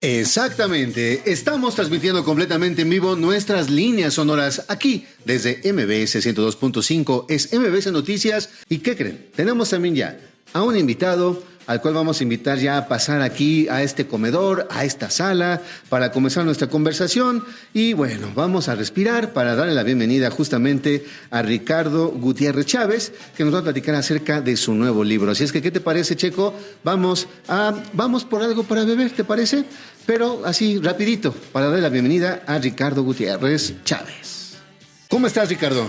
Exactamente, estamos transmitiendo completamente en vivo nuestras líneas sonoras aquí desde MBS 102.5, es MBS Noticias. ¿Y qué creen? Tenemos también ya a un invitado al cual vamos a invitar ya a pasar aquí a este comedor, a esta sala, para comenzar nuestra conversación. Y bueno, vamos a respirar para darle la bienvenida justamente a Ricardo Gutiérrez Chávez, que nos va a platicar acerca de su nuevo libro. Así es que, ¿qué te parece, Checo? Vamos por algo para beber, ¿te parece? Pero así, rapidito, para darle la bienvenida a Ricardo Gutiérrez Chávez. ¿Cómo estás, Ricardo?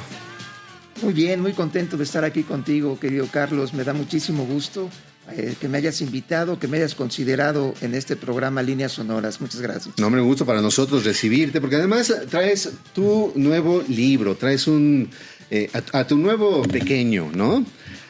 Muy bien, muy contento de estar aquí contigo, querido Carlos. Me da muchísimo gusto que me hayas invitado, que me hayas considerado en este programa Líneas Sonoras. Muchas gracias. No, hombre, un gusto para nosotros recibirte, porque además traes tu nuevo libro, traes a tu nuevo pequeño, ¿no?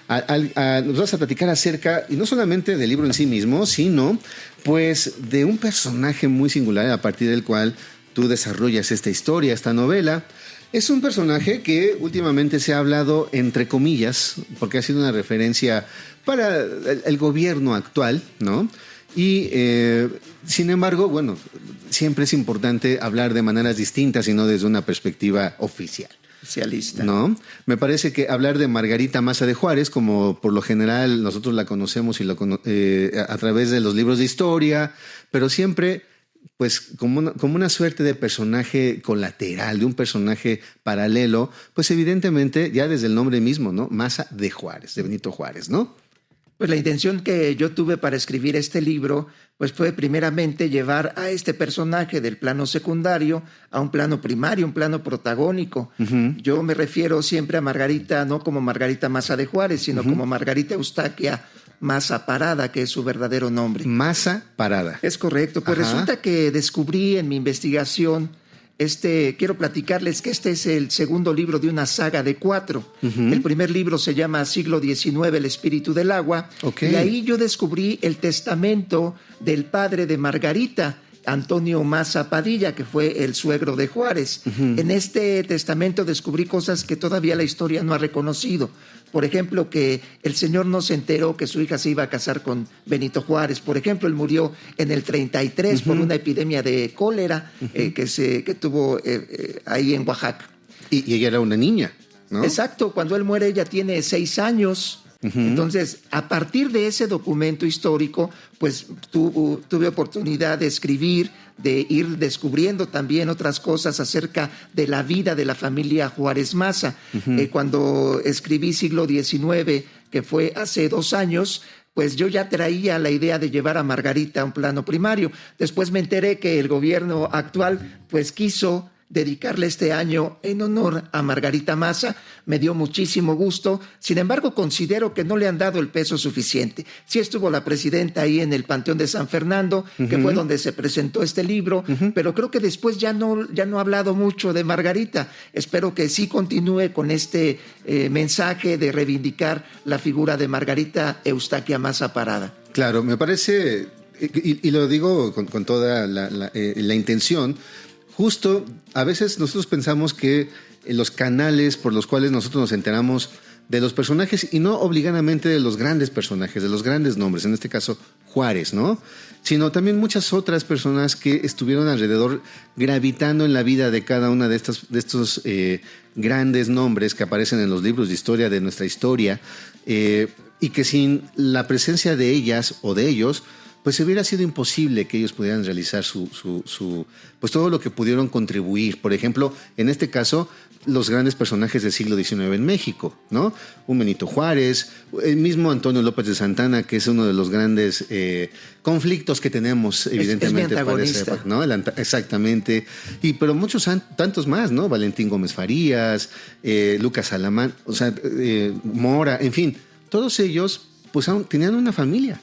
Nos vas a platicar acerca, y no solamente del libro en sí mismo, sino pues de un personaje muy singular a partir del cual tú desarrollas esta historia, esta novela. Es un personaje que últimamente se ha hablado entre comillas, porque ha sido una referencia para el gobierno actual, ¿no? Y sin embargo, bueno, siempre es importante hablar de maneras distintas y no desde una perspectiva oficial. Oficialista. ¿No? Me parece que hablar de Margarita Maza de Juárez, como por lo general nosotros la conocemos a través de los libros de historia, pero siempre pues como una suerte de personaje colateral, de un personaje paralelo, pues evidentemente ya desde el nombre mismo, ¿no? Maza de Juárez, de Benito Juárez, ¿no? Pues la intención que yo tuve para escribir este libro, pues fue primeramente llevar a este personaje del plano secundario a un plano primario, un plano protagónico. Yo me refiero siempre a Margarita, no como Margarita Maza de Juárez, sino como Margarita Eustaquia Maza Parada, que es su verdadero nombre. Maza Parada. Es correcto. Pues resulta que descubrí en mi investigación, quiero platicarles que este es el segundo libro de una saga de 4. El primer libro se llama Siglo XIX, el espíritu del agua. Y ahí yo descubrí el testamento del padre de Margarita, Antonio Maza Padilla, que fue el suegro de Juárez. En este testamento descubrí cosas que todavía la historia no ha reconocido. Por ejemplo, que el señor no se enteró que su hija se iba a casar con Benito Juárez. Por ejemplo, él murió en el 33 por una epidemia de cólera que tuvo ahí en Oaxaca. Y ella era una niña, ¿no? Exacto, cuando él muere ella tiene 6 años. Entonces, a partir de ese documento histórico, pues tuve oportunidad de escribir, de ir descubriendo también otras cosas acerca de la vida de la familia Juárez Maza. Cuando escribí Siglo XIX, que fue hace 2 años, pues yo ya traía la idea de llevar a Margarita a un plano primario. Después me enteré que el gobierno actual pues quiso dedicarle este año en honor a Margarita Maza. Me dio muchísimo gusto. Sin embargo, considero que no le han dado el peso suficiente. Sí estuvo la presidenta ahí en el Panteón de San Fernando, que fue donde se presentó este libro, pero creo que después ya no ha hablado mucho de Margarita. Espero que sí continúe con este mensaje de reivindicar la figura de Margarita Eustaquia Maza Parada. Claro, me parece, y lo digo con toda la intención. Justo, a veces nosotros pensamos que los canales por los cuales nosotros nos enteramos de los personajes, y no obligadamente de los grandes personajes, de los grandes nombres, en este caso Juárez, ¿no? Sino también muchas otras personas que estuvieron alrededor gravitando en la vida de cada una de estos grandes nombres que aparecen en los libros de historia de nuestra historia, y que sin la presencia de ellas o de ellos, pues hubiera sido imposible que ellos pudieran realizar pues todo lo que pudieron contribuir. Por ejemplo, en este caso, los grandes personajes del siglo XIX en México, ¿no? Un Benito Juárez, el mismo Antonio López de Santana, que es uno de los grandes conflictos que tenemos, evidentemente, para esa época, ¿no? Exactamente. Pero muchos, tantos más, ¿no? Valentín Gómez Farías, Lucas Alamán, o sea, Mora, en fin, todos ellos, pues tenían una familia,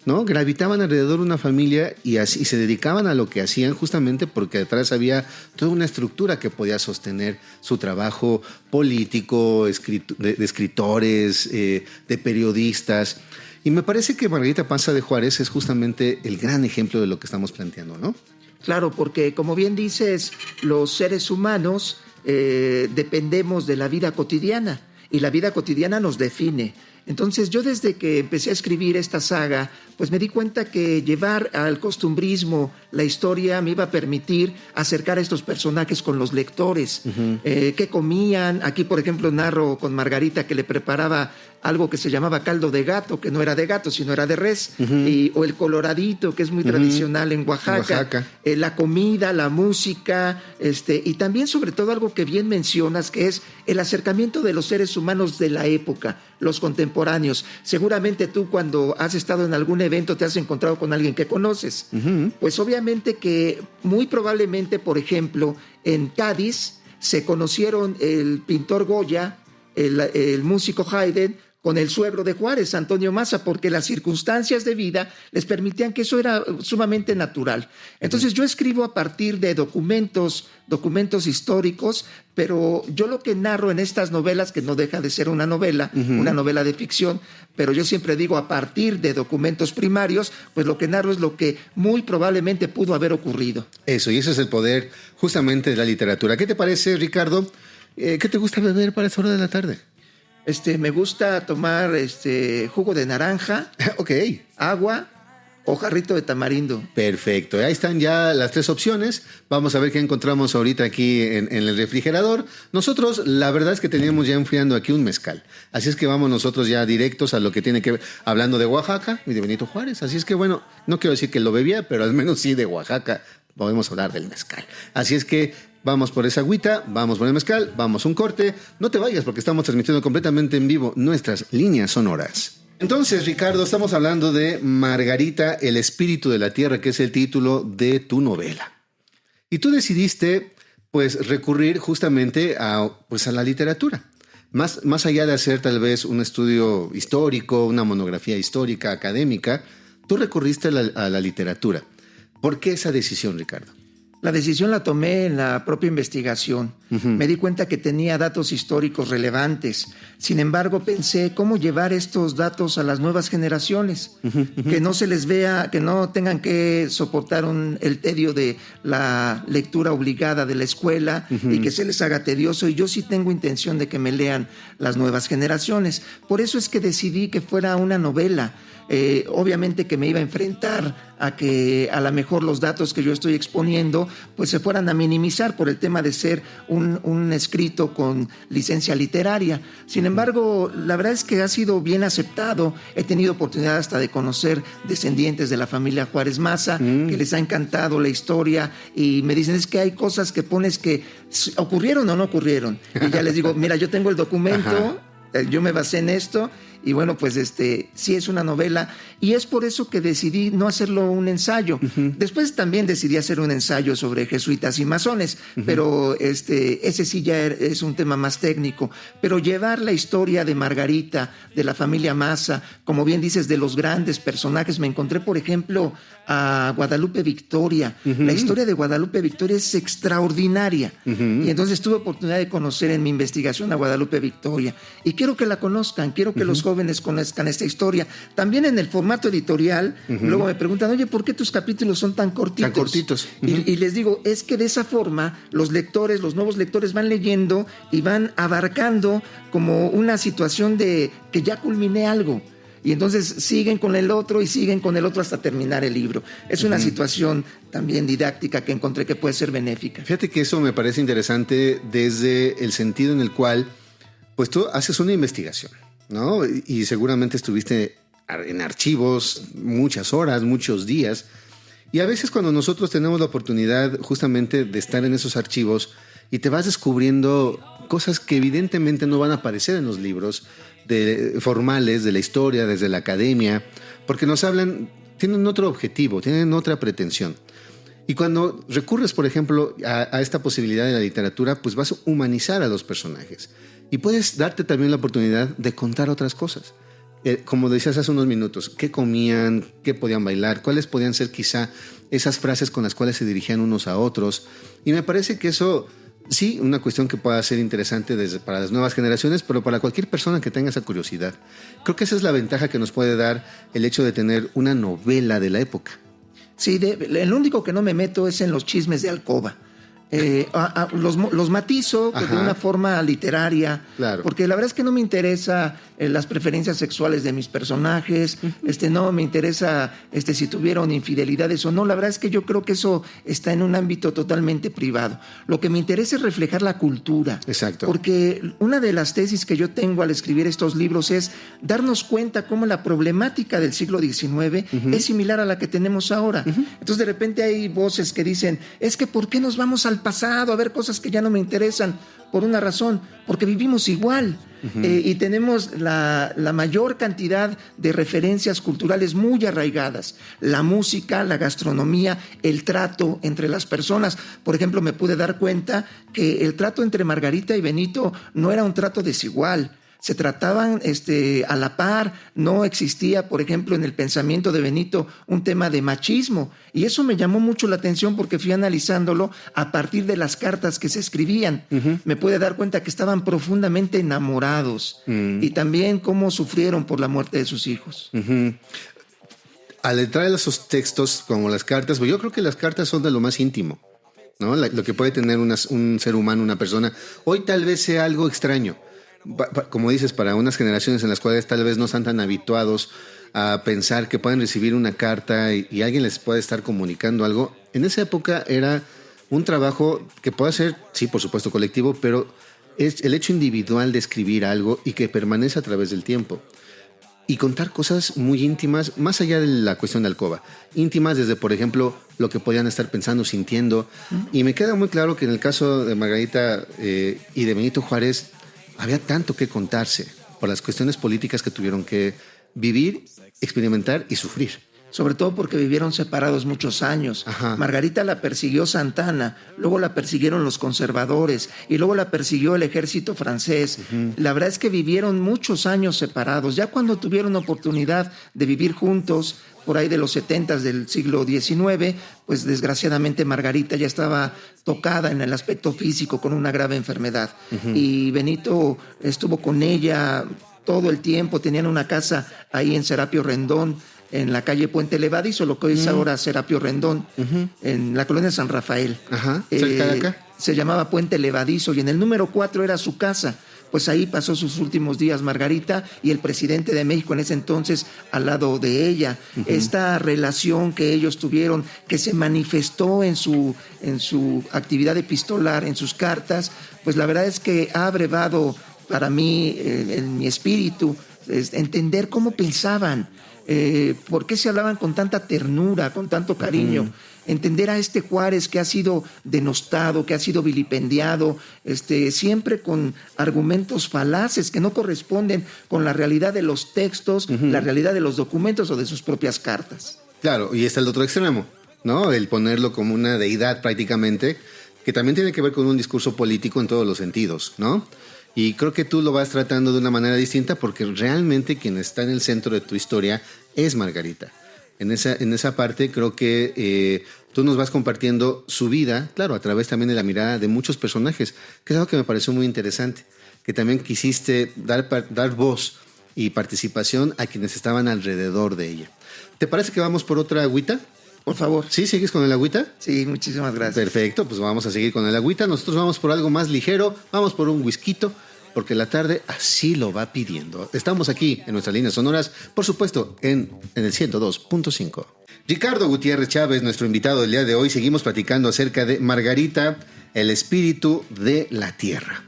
¿no? Gravitaban alrededor de una familia y se dedicaban a lo que hacían, justamente porque detrás había toda una estructura que podía sostener su trabajo político, de escritores, de periodistas. Y me parece que Margarita Maza de Juárez es justamente el gran ejemplo de lo que estamos planteando, ¿no? Claro, porque como bien dices, los seres humanos dependemos de la vida cotidiana y la vida cotidiana nos define. Entonces yo desde que empecé a escribir esta saga, pues me di cuenta que llevar al costumbrismo la historia me iba a permitir acercar a estos personajes con los lectores. ¿Qué comían? Aquí, por ejemplo, narro con Margarita que le preparaba algo que se llamaba caldo de gato, que no era de gato, sino era de res, o el coloradito, que es muy tradicional en Oaxaca. La comida, la música, y también sobre todo algo que bien mencionas, que es el acercamiento de los seres humanos de la época, los contemporáneos. Seguramente tú cuando has estado en algún evento te has encontrado con alguien que conoces. Pues obviamente que muy probablemente, por ejemplo, en Cádiz se conocieron el pintor Goya, el músico Haydn, con el suegro de Juárez, Antonio Maza, porque las circunstancias de vida les permitían que eso era sumamente natural. Entonces yo escribo a partir de documentos históricos, pero yo lo que narro en estas novelas, que no deja de ser una novela de ficción, pero yo siempre digo a partir de documentos primarios, pues lo que narro es lo que muy probablemente pudo haber ocurrido. Eso, y ese es el poder justamente de la literatura. ¿Qué te parece, Ricardo? ¿Qué te gusta beber para esa hora de la tarde? Me gusta tomar jugo de naranja, Ok. agua o jarrito de tamarindo. Perfecto, ahí están ya las 3 opciones. Vamos a ver qué encontramos ahorita aquí en el refrigerador. Nosotros, la verdad es que teníamos ya enfriando aquí un mezcal. Así es que vamos nosotros ya directos a lo que tiene que ver, hablando de Oaxaca y de Benito Juárez. Así es que bueno, no quiero decir que lo bebía, pero al menos sí de Oaxaca podemos hablar del mezcal. Así es que vamos por esa agüita, vamos por el mezcal, vamos un corte. No te vayas porque estamos transmitiendo completamente en vivo nuestras líneas sonoras. Entonces, Ricardo, estamos hablando de Margarita, el espíritu de la tierra, que es el título de tu novela. Y tú decidiste, pues, recurrir justamente a la literatura. Más allá de hacer tal vez un estudio histórico, una monografía histórica, académica, tú recurriste a la literatura. ¿Por qué esa decisión, Ricardo? La decisión la tomé en la propia investigación. Me di cuenta que tenía datos históricos relevantes. Sin embargo, pensé cómo llevar estos datos a las nuevas generaciones. Que no se les vea, que no tengan que soportar el tedio de la lectura obligada de la escuela y que se les haga tedioso. Y yo sí tengo intención de que me lean las nuevas generaciones. Por eso es que decidí que fuera una novela. Obviamente que me iba a enfrentar a que a lo mejor los datos que yo estoy exponiendo pues se fueran a minimizar por el tema de ser un escrito con licencia literaria. Sin embargo, la verdad es que ha sido bien aceptado. He tenido oportunidad hasta de conocer descendientes de la familia Juárez Maza que les ha encantado la historia y me dicen es que hay cosas que pones que ocurrieron o no ocurrieron. Y ya les digo, mira, yo tengo el documento, yo me basé en esto. Y bueno, pues sí es una novela y es por eso que decidí no hacerlo un ensayo. Después también decidí hacer un ensayo sobre jesuitas y masones, pero ese sí ya es un tema más técnico. Pero llevar la historia de Margarita, de la familia Maza, como bien dices, de los grandes personajes. Me encontré, por ejemplo, a Guadalupe Victoria. La historia de Guadalupe Victoria es extraordinaria. Y entonces tuve oportunidad de conocer en mi investigación a Guadalupe Victoria. Y quiero que la conozcan, quiero que los jóvenes conozcan esta historia. También en el formato editorial, luego me preguntan, oye, ¿por qué tus capítulos son tan cortitos? Tan cortitos. Y les digo, es que de esa forma los lectores, los nuevos lectores van leyendo y van abarcando como una situación de que ya culminé algo. Y entonces siguen con el otro y siguen con el otro hasta terminar el libro. Es una situación también didáctica que encontré que puede ser benéfica. Fíjate que eso me parece interesante desde el sentido en el cual pues tú haces una investigación, ¿no? Y seguramente estuviste en archivos muchas horas, muchos días. Y a veces cuando nosotros tenemos la oportunidad justamente de estar en esos archivos y te vas descubriendo cosas que evidentemente no van a aparecer en los libros formales de la historia, desde la academia, porque nos hablan, tienen otro objetivo, tienen otra pretensión. Y cuando recurres, por ejemplo, a esta posibilidad de la literatura, pues vas a humanizar a los personajes. Y puedes darte también la oportunidad de contar otras cosas. Como decías hace unos minutos, ¿qué comían? ¿Qué podían bailar? ¿Cuáles podían ser quizá esas frases con las cuales se dirigían unos a otros? Y me parece que eso, sí, una cuestión que pueda ser interesante para las nuevas generaciones, pero para cualquier persona que tenga esa curiosidad. Creo que esa es la ventaja que nos puede dar el hecho de tener una novela de la época. Sí, el único que no me meto es en los chismes de alcoba. Los matizo de una forma literaria, claro. Porque la verdad es que no me interesa las preferencias sexuales de mis personajes, no me interesa si tuvieron infidelidades o no. La verdad es que yo creo que eso está en un ámbito totalmente privado. Lo que me interesa es reflejar la cultura. Exacto. Porque una de las tesis que yo tengo al escribir estos libros es darnos cuenta cómo la problemática del siglo XIX es similar a la que tenemos ahora. Entonces de repente hay voces que dicen, es que ¿por qué nos vamos al pasado a ver cosas que ya no me interesan? Por una razón, porque vivimos igual. Y tenemos la mayor cantidad de referencias culturales muy arraigadas. La música, la gastronomía, el trato entre las personas. Por ejemplo, me pude dar cuenta que el trato entre Margarita y Benito no era un trato desigual. Se trataban a la par, no existía, por ejemplo, en el pensamiento de Benito un tema de machismo. Y eso me llamó mucho la atención porque fui analizándolo a partir de las cartas que se escribían. Me pude dar cuenta que estaban profundamente enamorados y también cómo sufrieron por la muerte de sus hijos. Al entrar en esos textos, como las cartas, pues yo creo que las cartas son de lo más íntimo, ¿no? Lo que puede tener un ser humano, una persona. Hoy tal vez sea algo extraño. Como dices, para unas generaciones en las cuales tal vez no están tan habituados a pensar que pueden recibir una carta y alguien les puede estar comunicando algo, en esa época era un trabajo que puede ser, sí, por supuesto, colectivo, pero es el hecho individual de escribir algo y que permanece a través del tiempo. Y contar cosas muy íntimas, más allá de la cuestión de alcoba. Íntimas desde, por ejemplo, lo que podían estar pensando, sintiendo. Y me queda muy claro que en el caso de Margarita y de Benito Juárez, había tanto que contarse por las cuestiones políticas que tuvieron que vivir, experimentar y sufrir. Sobre todo porque vivieron separados muchos años. Margarita la persiguió Santana, luego la persiguieron los conservadores y luego la persiguió el ejército francés. La verdad es que vivieron muchos años separados. Ya cuando tuvieron oportunidad de vivir juntos, por ahí de los 70 del siglo XIX, pues desgraciadamente Margarita ya estaba tocada en el aspecto físico con una grave enfermedad. Y Benito estuvo con ella todo el tiempo, tenían una casa ahí en Serapio Rendón, en la calle Puente Levadizo, lo que hoy es ahora Serapio Rendón, en la colonia San Rafael. ¿Cerca de acá? Se llamaba Puente Levadizo y en el número 4 era su casa. Pues ahí pasó sus últimos días Margarita y el presidente de México en ese entonces al lado de ella. Esta relación que ellos tuvieron, que se manifestó en su actividad epistolar, en sus cartas, pues la verdad es que ha abrevado para mí, en mi espíritu, entender cómo pensaban, por qué se hablaban con tanta ternura, con tanto cariño. Entender a este Juárez que ha sido denostado, que ha sido vilipendiado, siempre con argumentos falaces que no corresponden con la realidad de los textos, la realidad de los documentos o de sus propias cartas. Claro, y está el otro extremo, ¿no? El ponerlo como una deidad prácticamente, que también tiene que ver con un discurso político en todos los sentidos, ¿no? Y creo que tú lo vas tratando de una manera distinta porque realmente quien está en el centro de tu historia es Margarita. En esa parte creo que tú nos vas compartiendo su vida, claro, a través también de la mirada de muchos personajes, que es algo que me pareció muy interesante, que también quisiste dar voz y participación a quienes estaban alrededor de ella. ¿Te parece que vamos por otra agüita? Por favor. ¿Sí? ¿Sigues con el agüita? Sí, muchísimas gracias. Perfecto, pues vamos a seguir con el agüita. Nosotros vamos por algo más ligero, vamos por un whisquito, porque la tarde así lo va pidiendo. Estamos aquí en nuestras líneas sonoras, por supuesto, en el 102.5. Ricardo Gutiérrez Chávez, nuestro invitado del día de hoy. Seguimos platicando acerca de Margarita, el espíritu de la tierra.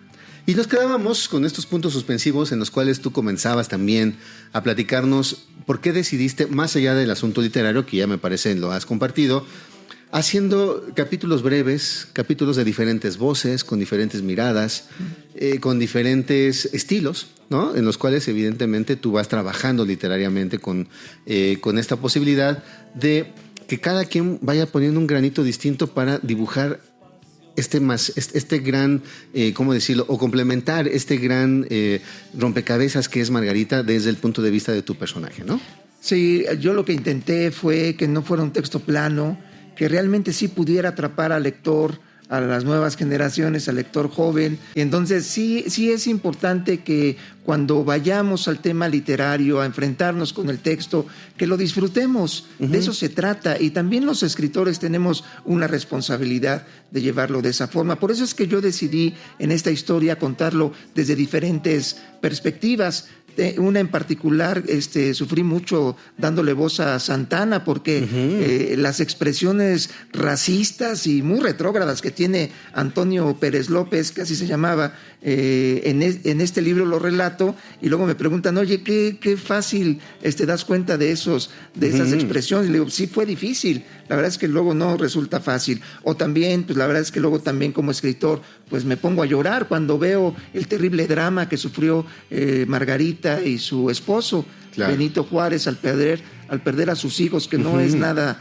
Y nos quedábamos con estos puntos suspensivos en los cuales tú comenzabas también a platicarnos por qué decidiste, más allá del asunto literario, que ya me parece lo has compartido, haciendo capítulos breves, capítulos de diferentes voces, con diferentes miradas, con diferentes estilos, ¿no? En los cuales evidentemente tú vas trabajando literariamente con esta posibilidad de que cada quien vaya poniendo un granito distinto para dibujar este gran, ¿cómo decirlo? O complementar este gran rompecabezas que es Margarita desde el punto de vista de tu personaje, ¿no? Sí, yo lo que intenté fue que no fuera un texto plano, que realmente sí pudiera atrapar al lector a las nuevas generaciones, al lector joven. Y entonces sí es importante que cuando vayamos al tema literario, a enfrentarnos con el texto, que lo disfrutemos. De eso se trata. Y también los escritores tenemos una responsabilidad de llevarlo de esa forma. Por eso es que yo decidí en esta historia contarlo desde diferentes perspectivas. Una en particular, sufrí mucho dándole voz a Santana porque las expresiones racistas y muy retrógradas que tiene Antonio Pérez López, que así se llamaba, en este libro lo relato, y luego me preguntan, oye, qué fácil das cuenta de esas expresiones. Le digo, sí fue difícil, la verdad es que luego no resulta fácil. O también, pues la verdad es que luego también como escritor, pues me pongo a llorar cuando veo el terrible drama que sufrió Margarita y su esposo, claro, Benito Juárez, al perder a sus hijos, que no es nada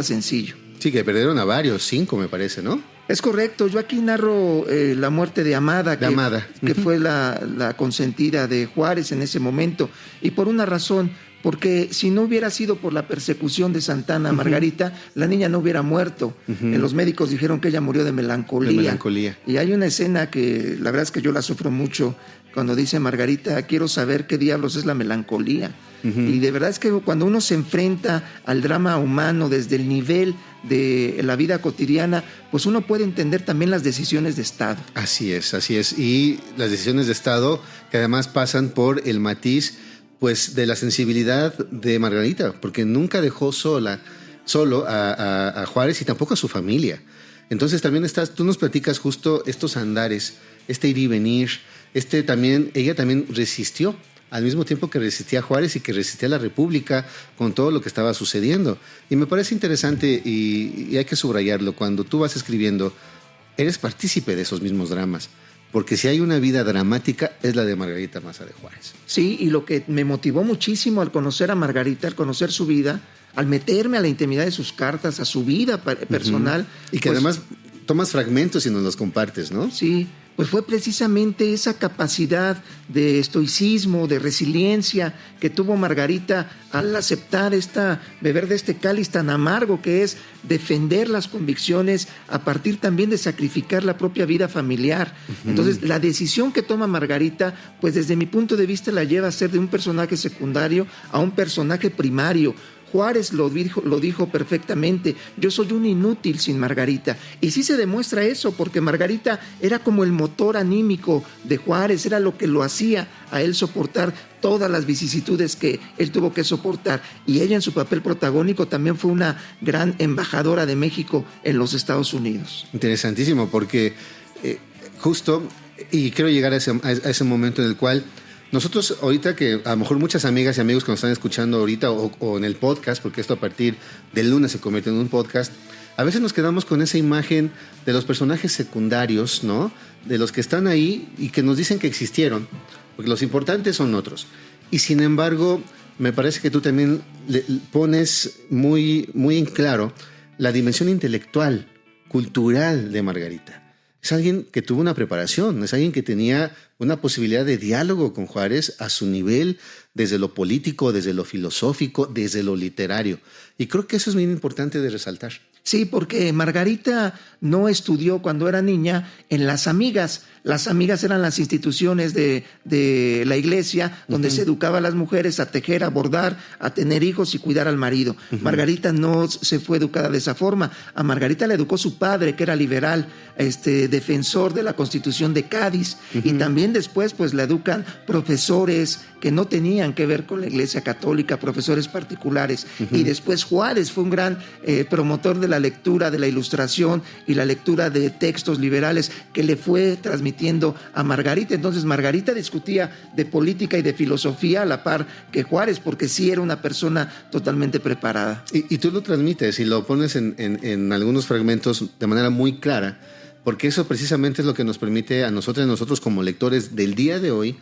sencillo. Sí, que perdieron a varios, 5 me parece, ¿no? Es correcto. Yo aquí narro la muerte de Amada, que fue la consentida de Juárez en ese momento, y por una razón, porque si no hubiera sido por la persecución de Santana a Margarita, la niña no hubiera muerto. Los médicos dijeron que ella murió de melancolía. Y hay una escena que la verdad es que yo la sufro mucho, cuando dice Margarita, quiero saber qué diablos es la melancolía. Y de verdad es que cuando uno se enfrenta al drama humano desde el nivel de la vida cotidiana, pues uno puede entender también las decisiones de Estado. Así es. Y las decisiones de Estado que además pasan por el matiz, pues, de la sensibilidad de Margarita, porque nunca dejó solo a Juárez y tampoco a su familia. Entonces también tú nos platicas justo estos andares, ir y venir, ella también resistió, al mismo tiempo que resistía a Juárez y que resistía a la República con todo lo que estaba sucediendo. Y me parece interesante y hay que subrayarlo, cuando tú vas escribiendo, eres partícipe de esos mismos dramas. Porque si hay una vida dramática, es la de Margarita Maza de Juárez. Sí, y lo que me motivó muchísimo al conocer a Margarita, al conocer su vida, al meterme a la intimidad de sus cartas, a su vida personal. Y que además tomas fragmentos y nos los compartes, ¿no? Sí, pues fue precisamente esa capacidad de estoicismo, de resiliencia que tuvo Margarita al aceptar beber de este cáliz tan amargo que es defender las convicciones a partir también de sacrificar la propia vida familiar. Entonces, la decisión que toma Margarita, pues desde mi punto de vista la lleva a ser de un personaje secundario a un personaje primario. Juárez lo dijo perfectamente, yo soy un inútil sin Margarita. Y sí se demuestra eso, porque Margarita era como el motor anímico de Juárez, era lo que lo hacía a él soportar todas las vicisitudes que él tuvo que soportar. Y ella en su papel protagónico también fue una gran embajadora de México en los Estados Unidos. Interesantísimo, porque justo, y quiero llegar a ese momento en el cual nosotros ahorita, que a lo mejor muchas amigas y amigos que nos están escuchando ahorita o en el podcast, porque esto a partir del lunes se convierte en un podcast, a veces nos quedamos con esa imagen de los personajes secundarios, ¿no? De los que están ahí y que nos dicen que existieron, porque los importantes son otros. Y sin embargo, me parece que tú también le pones muy, muy en claro la dimensión intelectual, cultural de Margarita. Es alguien que tuvo una preparación, es alguien que tenía una posibilidad de diálogo con Juárez a su nivel, desde lo político, desde lo filosófico, desde lo literario. Y creo que eso es muy importante de resaltar. Sí, porque Margarita no estudió cuando era niña en las amigas. Las amigas eran las instituciones de la iglesia donde se educaba a las mujeres a tejer, a bordar, a tener hijos y cuidar al marido. Margarita no se fue educada de esa forma. A Margarita la educó su padre, que era liberal, defensor de la Constitución de Cádiz. Y también después pues la educan profesores que no tenían que ver con la iglesia católica, profesores particulares. Y después Juárez fue un gran promotor de la lectura, de la ilustración y la lectura de textos liberales que le fue transmitiendo a Margarita. Entonces Margarita discutía de política y de filosofía a la par que Juárez, porque sí era una persona totalmente preparada. Y tú lo transmites y lo pones en algunos fragmentos de manera muy clara, porque eso precisamente es lo que nos permite a nosotros como lectores del día de hoy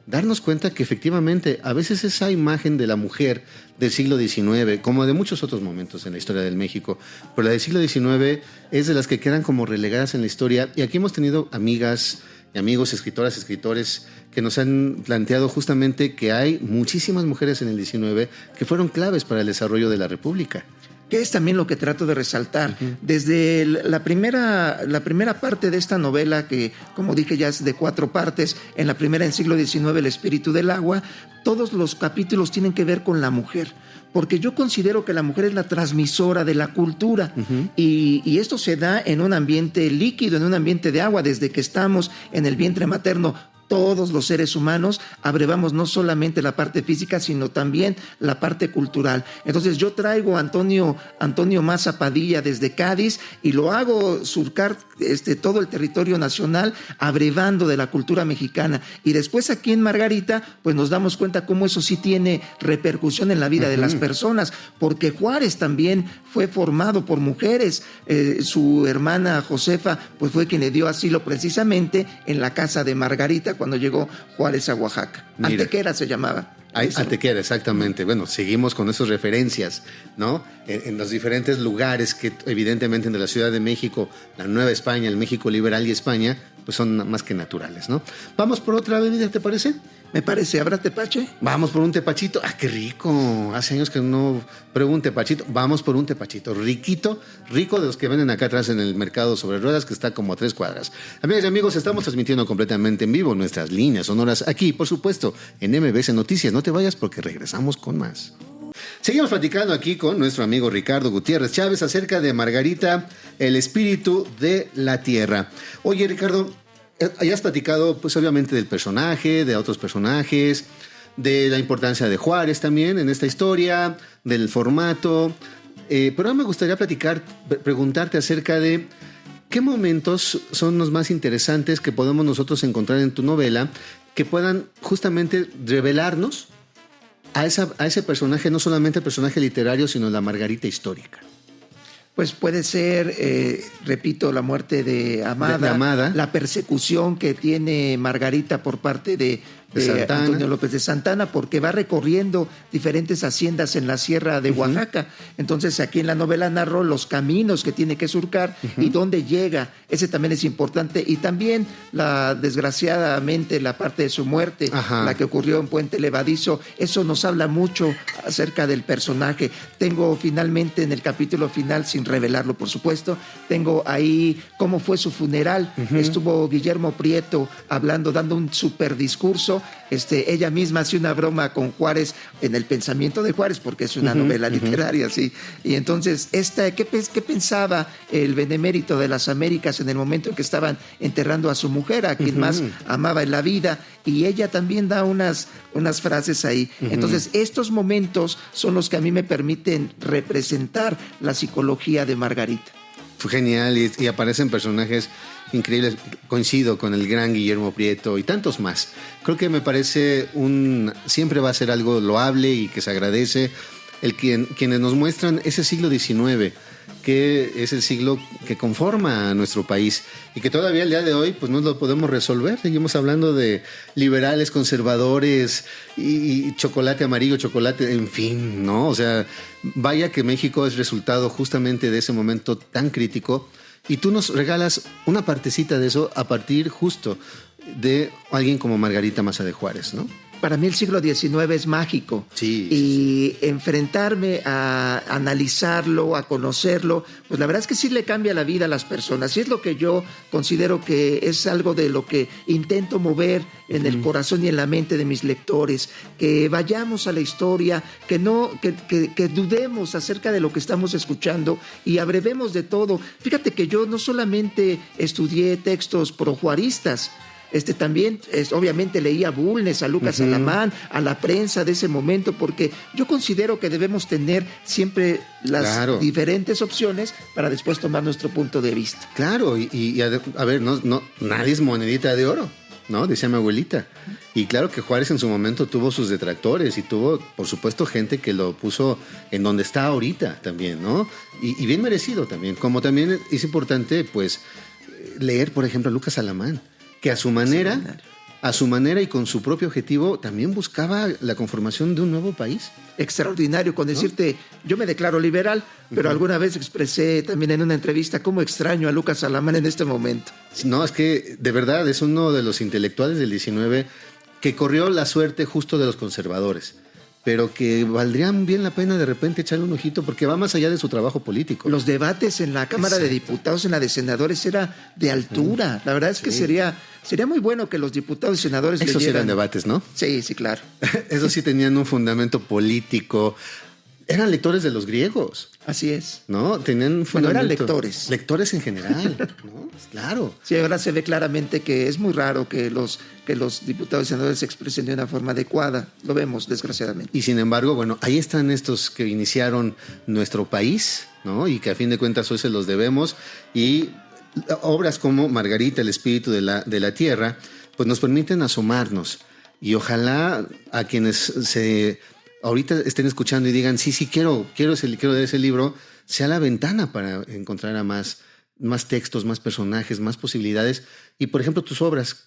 darnos cuenta que efectivamente a veces esa imagen de la mujer del siglo XIX, como de muchos otros momentos en la historia del México, pero la del siglo XIX es de las que quedan como relegadas en la historia. Y aquí hemos tenido amigas y amigos, escritoras, escritores, que nos han planteado justamente que hay muchísimas mujeres en el XIX que fueron claves para el desarrollo de la República. que es también lo que trato de resaltar. Desde la primera parte de esta novela, que como dije ya es de 4 partes, en la primera, en siglo XIX, El espíritu del agua, todos los capítulos tienen que ver con la mujer, porque yo considero que la mujer es la transmisora de la cultura, y esto se da en un ambiente líquido, en un ambiente de agua. Desde que estamos en el vientre materno, todos los seres humanos abrevamos no solamente la parte física, sino también la parte cultural. Entonces yo traigo a Antonio Maza Padilla desde Cádiz y lo hago surcar todo el territorio nacional, abrevando de la cultura mexicana. Y después aquí en Margarita, pues nos damos cuenta cómo eso sí tiene repercusión en la vida de las personas, porque Juárez también fue formado por mujeres. Su hermana Josefa pues fue quien le dio asilo precisamente en la casa de Margarita cuando llegó Juárez a Oaxaca. Mira, Antequera se llamaba. Antequera, exactamente. Bueno, seguimos con esas referencias, ¿no? En los diferentes lugares que evidentemente entre la Ciudad de México, la Nueva España, el México liberal y España, pues son más que naturales, ¿no? Vamos por otra bebida, ¿te parece? Me parece. ¿Habrá tepache? Vamos por un tepachito. ¡Ah, qué rico! Hace años que no pruebo un tepachito. Vamos por un tepachito riquito, rico, de los que venden acá atrás en el mercado sobre ruedas, que está como a 3 cuadras. Amigas y amigos, estamos transmitiendo completamente en vivo nuestras líneas sonoras aquí, por supuesto, en MBS Noticias. No te vayas porque regresamos con más. Seguimos platicando aquí con nuestro amigo Ricardo Gutiérrez Chávez acerca de Margarita, el espíritu de la tierra. Oye, Ricardo, hayas platicado, pues obviamente del personaje, de otros personajes, de la importancia de Juárez también en esta historia, del formato. Pero ahora me gustaría preguntarte acerca de qué momentos son los más interesantes que podemos nosotros encontrar en tu novela que puedan justamente revelarnos a ese personaje, no solamente el personaje literario, sino la Margarita histórica. Pues puede ser, repito, la muerte de Amada, la persecución que tiene Margarita por parte de Antonio López de Santana, porque va recorriendo diferentes haciendas en la sierra de Oaxaca. Entonces aquí en la novela narro los caminos que tiene que surcar y dónde llega. Ese también es importante. Y también, desgraciadamente, la parte de su muerte, la que ocurrió en Puente Levadizo, eso nos habla mucho acerca del personaje. Tengo finalmente en el capítulo final, sin revelarlo por supuesto, tengo ahí cómo fue su funeral. Estuvo Guillermo Prieto hablando, dando un super discurso. Ella misma hace una broma con Juárez en el pensamiento de Juárez, porque es una novela literaria, sí. Y entonces, ¿qué pensaba el benemérito de las Américas en el momento en que estaban enterrando a su mujer, a quien más amaba en la vida? Y ella también da unas frases ahí. Entonces, estos momentos son los que a mí me permiten representar la psicología de Margarita. Fue genial y aparecen personajes increíbles. Coincido con el gran Guillermo Prieto y tantos más. Creo que me parece siempre va a ser algo loable y que se agradece quienes nos muestran ese siglo XIX, que es el siglo que conforma a nuestro país y que todavía el día de hoy pues no lo podemos resolver. Seguimos hablando de liberales, conservadores y chocolate amarillo, chocolate, en fin, ¿no? O sea, vaya que México es resultado justamente de ese momento tan crítico y tú nos regalas una partecita de eso a partir justo de alguien como Margarita Maza de Juárez, ¿no? Para mí el siglo XIX es mágico. Sí. Enfrentarme a analizarlo, a conocerlo, pues la verdad es que sí le cambia la vida a las personas. Y es lo que yo considero que es algo de lo que intento mover en el corazón y en la mente de mis lectores. Que vayamos a la historia, que dudemos acerca de lo que estamos escuchando y abrevemos de todo. Fíjate que yo no solamente estudié textos projuaristas, también obviamente leía a Bulnes, a Lucas Alamán, a la prensa de ese momento, porque yo considero que debemos tener siempre las diferentes opciones para después tomar nuestro punto de vista. Claro, y a ver, nadie es monedita de oro, ¿no? Decía mi abuelita. Y claro que Juárez en su momento tuvo sus detractores y tuvo, por supuesto, gente que lo puso en donde está ahorita también, ¿no? Y bien merecido también. Como también es importante, pues, leer, por ejemplo, a Lucas Alamán, que a su manera y con su propio objetivo también buscaba la conformación de un nuevo país. Extraordinario, con decirte, yo me declaro liberal, pero alguna vez expresé también en una entrevista cómo extraño a Lucas Alamán en este momento. No, es que de verdad es uno de los intelectuales del XIX que corrió la suerte justo de los conservadores. pero que valdrían bien la pena de repente echarle un ojito porque va más allá de su trabajo político. Los debates en la Cámara de Diputados, en la de Senadores, era de altura. La verdad es que sería muy bueno que los diputados y senadores Esos leyeran. eran debates, ¿no? Sí, claro. Esos sí tenían un fundamento político. Eran lectores de los griegos, Así es. ¿no? Tenían un Bueno, eran fundamento. lectores. Lectores en general, ¿no? Claro. Sí, ahora se ve claramente que es muy raro que los diputados y senadores se expresen de una forma adecuada. Lo vemos, desgraciadamente. Y sin embargo, bueno, ahí están estos que iniciaron nuestro país, ¿no? Y que a fin de cuentas hoy se los debemos. Y obras como Margarita, el espíritu de la tierra, pues nos permiten asomarnos. Y ojalá a quienes ahorita estén escuchando y digan, sí, quiero de ese libro, sea la ventana para encontrar a más textos, más personajes, más posibilidades. Y, por ejemplo, tus obras,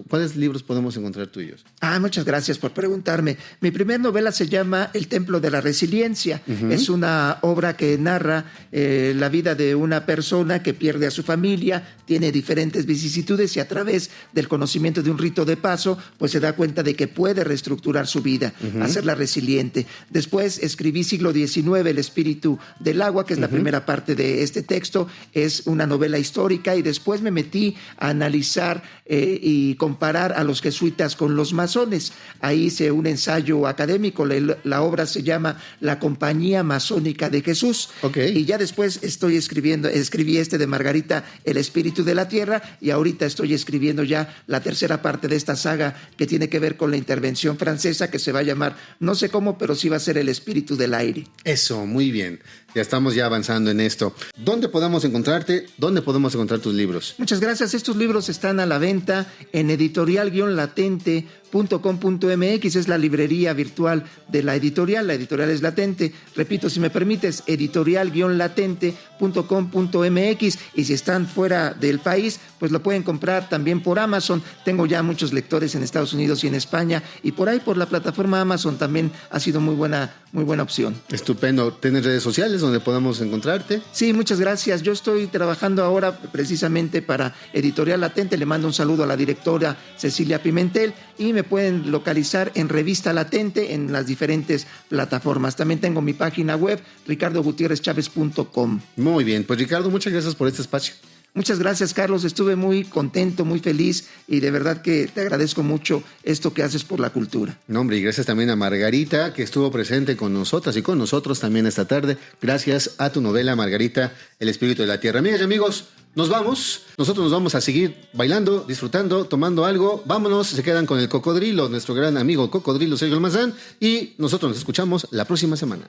¿cuáles libros podemos encontrar tuyos? Muchas gracias por preguntarme. Mi primer novela se llama El Templo de la Resiliencia. Es una obra que narra la vida de una persona que pierde a su familia, tiene diferentes vicisitudes y a través del conocimiento de un rito de paso, pues se da cuenta de que puede reestructurar su vida, hacerla resiliente. Después escribí Siglo XIX, El Espíritu del Agua, que es la primera parte de este texto. Es una novela histórica y después me metí a analizar y comparar a los jesuitas con los masones. Ahí hice un ensayo académico, la obra se llama La Compañía Masónica de Jesús. Okay. Y ya después escribí este de Margarita, El Espíritu de la Tierra, y ahorita estoy escribiendo ya la tercera parte de esta saga que tiene que ver con la intervención francesa, que se va a llamar, no sé cómo, pero sí va a ser El Espíritu del Aire. Eso, muy bien. Ya estamos avanzando en esto. ¿Dónde podemos encontrarte? ¿Dónde podemos encontrar tus libros? Muchas gracias. Estos libros están a la venta en editorial-latente.com.mx. Es la librería virtual de la editorial. La editorial es Latente. Repito, si me permites, editorial-latente.com.mx. Y si están fuera del país, pues lo pueden comprar también por Amazon. Tengo ya muchos lectores en Estados Unidos y en España. Y por ahí, por la plataforma Amazon, también ha sido muy buena opción. Estupendo. ¿Tienes redes sociales donde podamos encontrarte? Sí, muchas gracias. Yo estoy trabajando ahora precisamente para Editorial Latente. Le mando un saludo a la directora Cecilia Pimentel y me pueden localizar en Revista Latente en las diferentes plataformas. También tengo mi página web, ricardogutierrezchavez.com. Muy bien, pues Ricardo, muchas gracias por este espacio. Muchas gracias, Carlos. Estuve muy contento, muy feliz y de verdad que te agradezco mucho esto que haces por la cultura. No, hombre, y gracias también a Margarita, que estuvo presente con nosotras y con nosotros también esta tarde. Gracias a tu novela, Margarita, El Espíritu de la Tierra. Amigas y amigos, nos vamos. Nosotros nos vamos a seguir bailando, disfrutando, tomando algo. Vámonos, se quedan con el Cocodrilo, nuestro gran amigo Cocodrilo Sergio Almazán, y nosotros nos escuchamos la próxima semana.